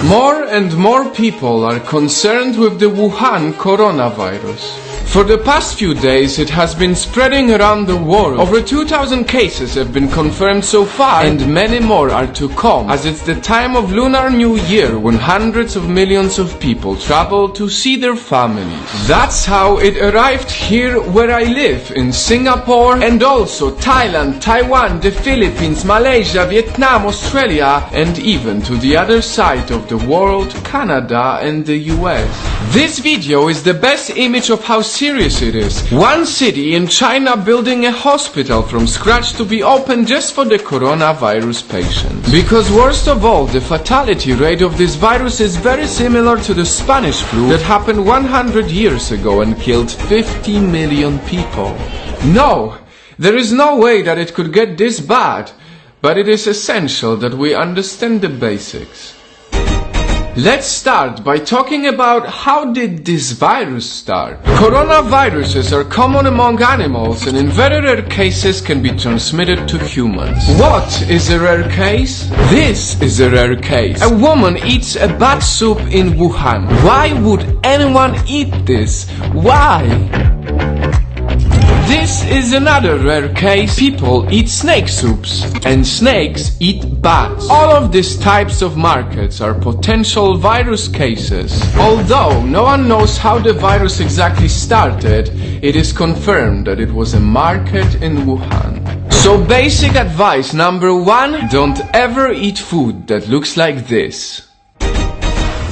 More and more people are concerned with the Wuhan coronavirus. For the past few days, it has been spreading around the world. Over 2,000 cases have been confirmed so far, and many more are to come, as it's the time of Lunar New Year when hundreds of millions of people travel to see their families. That's how it arrived here where I live, in Singapore, and also Thailand, Taiwan, the Philippines, Malaysia, Vietnam, Australia, and even to the other side of the world, Canada and the US. This video is the best image of how serious it is. One city in China building a hospital from scratch to be open just for the coronavirus patients. Because worst of all, the fatality rate of this virus is very similar to the Spanish flu that happened 100 years ago and killed 50 million people. No, there is no way that it could get this bad, but it is essential that we understand the basics. Let's start by talking about how did this virus start. Coronaviruses are common among animals and in very rare cases can be transmitted to humans. What is a rare case? This is a rare case. A woman eats a bat soup in Wuhan. Why would anyone eat this? Why? This is another rare case. People eat snake soups, and snakes eat bats. All of these types of markets are potential virus cases. Although no one knows how the virus exactly started, it is confirmed that it was a market in Wuhan. So basic advice number 1, don't ever eat food that looks like this.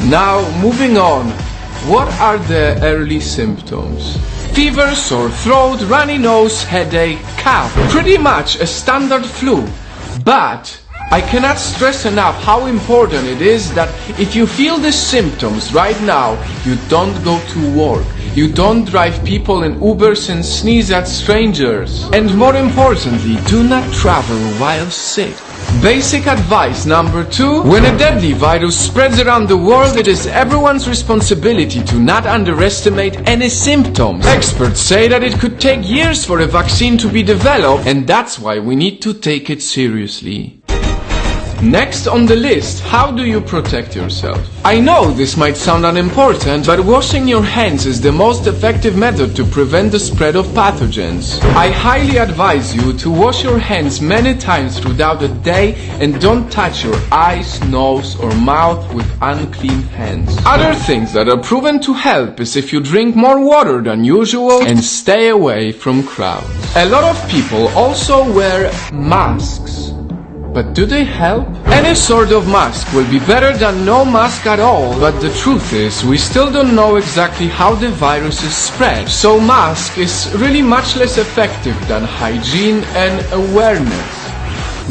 Now moving on, what are the early symptoms? Fever, sore throat, runny nose, headache, cough. Pretty much a standard flu. But I cannot stress enough how important it is that if you feel the symptoms right now, you don't go to work. You don't drive people in Ubers and sneeze at strangers. And more importantly, do not travel while sick. Basic advice number 2, when a deadly virus spreads around the world, it is everyone's responsibility to not underestimate any symptoms. Experts say that it could take years for a vaccine to be developed, and that's why we need to take it seriously. Next on the list, how do you protect yourself? I know this might sound unimportant, but washing your hands is the most effective method to prevent the spread of pathogens. I highly advise you to wash your hands many times throughout the day and don't touch your eyes, nose or mouth with unclean hands. Other things that are proven to help is if you drink more water than usual and stay away from crowds. A lot of people also wear masks. But do they help? Any sort of mask will be better than no mask at all, but the truth is we still don't know exactly how the virus is spread, so mask is really much less effective than hygiene and awareness.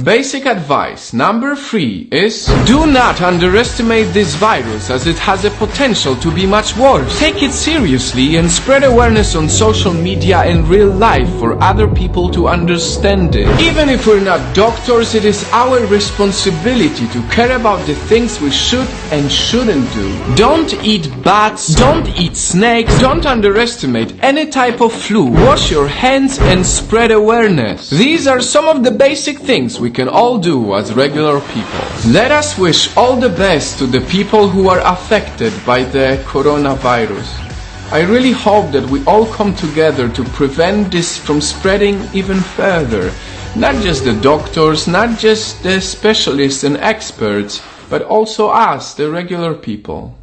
Basic advice number 3 is do not underestimate this virus as it has a potential to be much worse. Take it seriously and spread awareness on social media and real life for other people to understand it. Even if we're not doctors, it is our responsibility to care about the things we should and shouldn't do. Don't eat bats, don't eat snakes, don't underestimate any type of flu. Wash your hands and spread awareness. These are some of the basic things we can all do as regular people. Let us wish all the best to the people who are affected by the coronavirus. I really hope that we all come together to prevent this from spreading even further. Not just the doctors, not just the specialists and experts, but also us, the regular people.